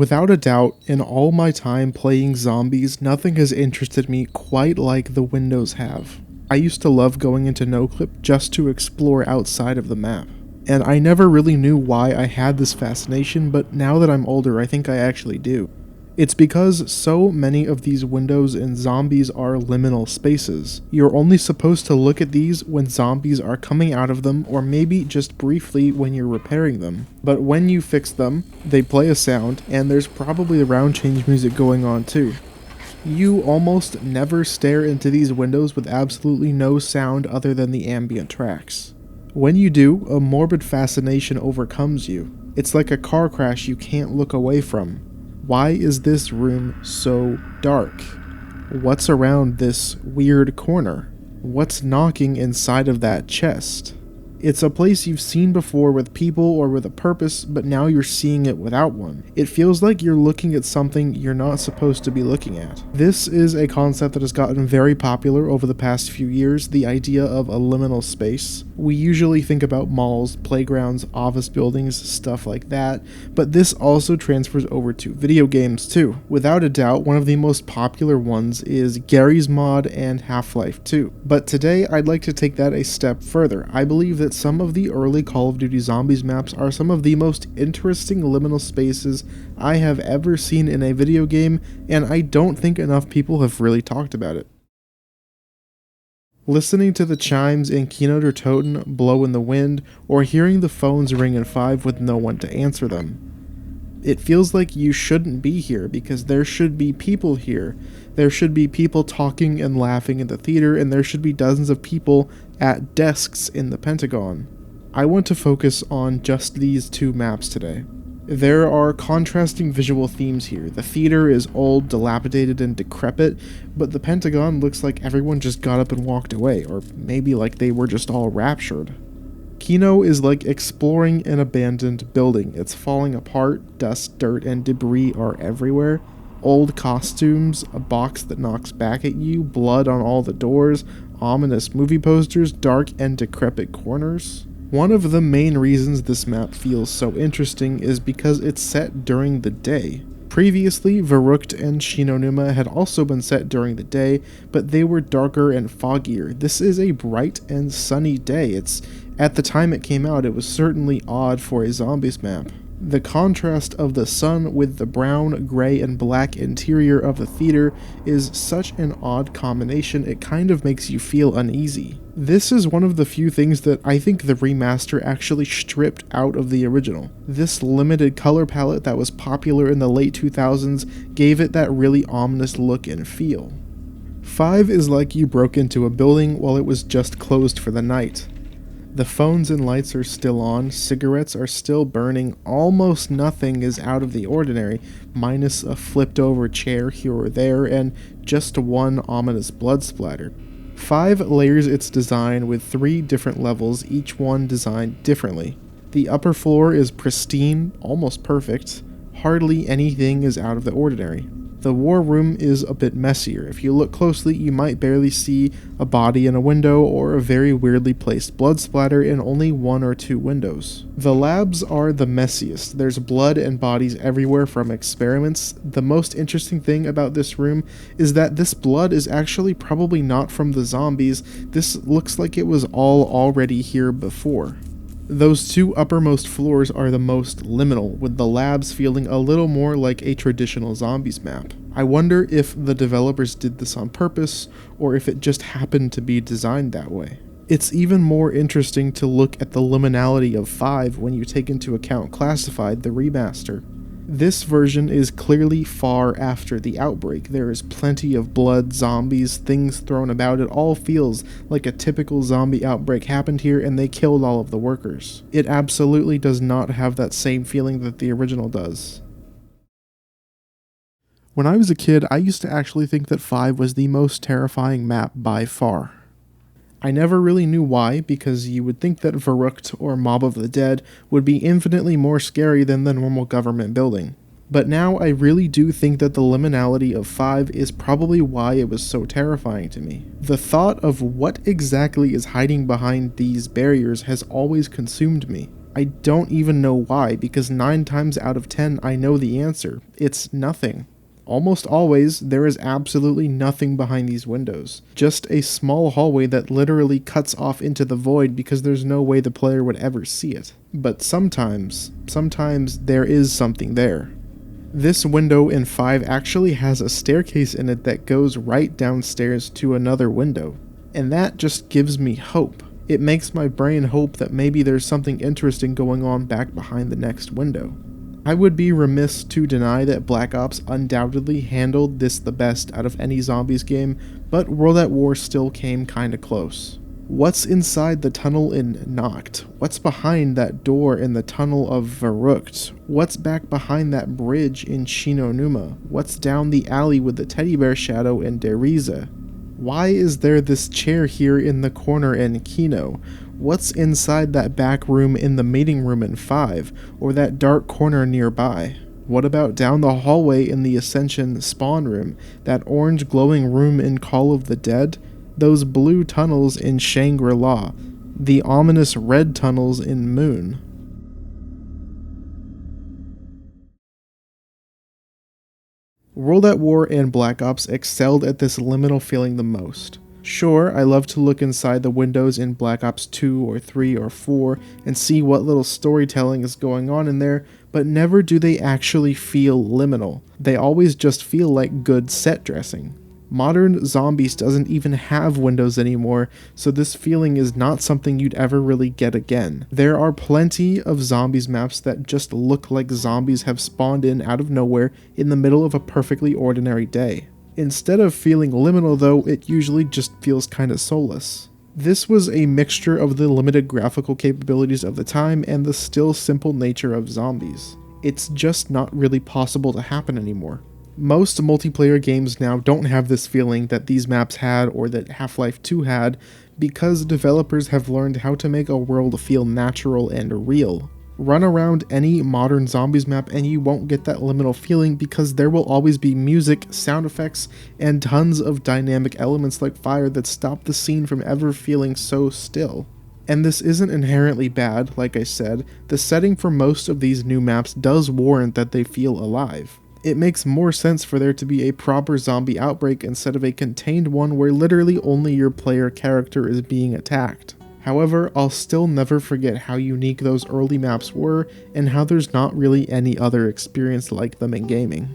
Without a doubt, in all my time playing zombies, nothing has interested me quite like the windows have. I used to love going into NoClip just to explore outside of the map. And I never really knew why I had this fascination, but now that I'm older, I think I actually do. It's because so many of these windows in zombies are liminal spaces. You're only supposed to look at these when zombies are coming out of them, or maybe just briefly when you're repairing them. But when you fix them, they play a sound, and there's probably round change music going on too. You almost never stare into these windows with absolutely no sound other than the ambient tracks. When you do, a morbid fascination overcomes you. It's like a car crash you can't look away from. Why is this room so dark? What's around this weird corner? What's knocking inside of that chest? It's a place you've seen before with people or with a purpose, but now you're seeing it without one. It feels like you're looking at something you're not supposed to be looking at. This is a concept that has gotten very popular over the past few years, the idea of a liminal space. We usually think about malls, playgrounds, office buildings, stuff like that, but this also transfers over to video games too. Without a doubt, one of the most popular ones is Garry's Mod and Half-Life 2. But today, I'd like to take that a step further. I believe that some of the early Call of Duty Zombies maps are some of the most interesting liminal spaces I have ever seen in a video game, and I don't think enough people have really talked about it. Listening to the chimes in Kino or Toten blow in the wind, or hearing the phones ring in 5 with no one to answer them. It feels like you shouldn't be here because there should be people here. There should be people talking and laughing in the theater, and there should be dozens of people at desks in the Pentagon. I want to focus on just these two maps today. There are contrasting visual themes here. The theater is old, dilapidated, and decrepit, but the Pentagon looks like everyone just got up and walked away, or maybe like they were just all raptured. Kino is like exploring an abandoned building. It's falling apart, dust, dirt, and debris are everywhere. Old costumes, a box that knocks back at you, blood on all the doors, ominous movie posters, dark and decrepit corners. One of the main reasons this map feels so interesting is because it's set during the day. Previously, Verrückt and Shinonuma had also been set during the day, but they were darker and foggier. This is a bright and sunny day. At the time it came out, it was certainly odd for a zombies map. The contrast of the sun with the brown, gray, and black interior of the theater is such an odd combination, it kind of makes you feel uneasy. This is one of the few things that I think the remaster actually stripped out of the original. This limited color palette that was popular in the late 2000s gave it that really ominous look and feel. 5 is like you broke into a building while it was just closed for the night. The phones and lights are still on, cigarettes are still burning, almost nothing is out of the ordinary, minus a flipped over chair here or there, and just one ominous blood splatter. 5 layers its design with 3 different levels, each one designed differently. The upper floor is pristine, almost perfect, hardly anything is out of the ordinary. The war room is a bit messier. If you look closely, you might barely see a body in a window or a very weirdly placed blood splatter in only 1 or 2 windows. The labs are the messiest. There's blood and bodies everywhere from experiments. The most interesting thing about this room is that this blood is actually probably not from the zombies. This looks like it was all already here before. Those 2 uppermost floors are the most liminal, with the labs feeling a little more like a traditional zombies map. I wonder if the developers did this on purpose, or if it just happened to be designed that way. It's even more interesting to look at the liminality of 5 when you take into account Classified, the remaster. This version is clearly far after the outbreak. There is plenty of blood, zombies, things thrown about. It all feels like a typical zombie outbreak happened here and they killed all of the workers. It absolutely does not have that same feeling that the original does. When I was a kid, I used to actually think that 5 was the most terrifying map by far. I never really knew why, because you would think that Verrückt or Mob of the Dead would be infinitely more scary than the normal government building. But now I really do think that the liminality of 5 is probably why it was so terrifying to me. The thought of what exactly is hiding behind these barriers has always consumed me. I don't even know why, because 9 times out of 10 I know the answer. It's nothing. Almost always, there is absolutely nothing behind these windows. Just a small hallway that literally cuts off into the void because there's no way the player would ever see it. But sometimes there is something there. This window in 5 actually has a staircase in it that goes right downstairs to another window. And that just gives me hope. It makes my brain hope that maybe there's something interesting going on back behind the next window. I would be remiss to deny that Black Ops undoubtedly handled this the best out of any zombies game, but World at War still came kinda close. What's inside the tunnel in Nacht? What's behind that door in the tunnel of Verrückt? What's back behind that bridge in Kino? What's down the alley with the teddy bear shadow in Der Riese? Why is there this chair here in the corner in Kino? What's inside that back room in the meeting room in 5, or that dark corner nearby? What about down the hallway in the Ascension spawn room, that orange glowing room in Call of the Dead, those blue tunnels in Shangri-La, the ominous red tunnels in Moon? World at War and Black Ops excelled at this liminal feeling the most. Sure, I love to look inside the windows in Black Ops 2 or 3 or 4 and see what little storytelling is going on in there, but never do they actually feel liminal. They always just feel like good set dressing. Modern Zombies doesn't even have windows anymore, so this feeling is not something you'd ever really get again. There are plenty of Zombies maps that just look like zombies have spawned in out of nowhere in the middle of a perfectly ordinary day. Instead of feeling liminal though, it usually just feels kinda soulless. This was a mixture of the limited graphical capabilities of the time and the still simple nature of zombies. It's just not really possible to happen anymore. Most multiplayer games now don't have this feeling that these maps had or that Half-Life 2 had, because developers have learned how to make a world feel natural and real. Run around any modern Zombies map and you won't get that liminal feeling because there will always be music, sound effects, and tons of dynamic elements like fire that stop the scene from ever feeling so still. And this isn't inherently bad, like I said. The setting for most of these new maps does warrant that they feel alive. It makes more sense for there to be a proper zombie outbreak instead of a contained one where literally only your player character is being attacked. However, I'll still never forget how unique those early maps were and how there's not really any other experience like them in gaming.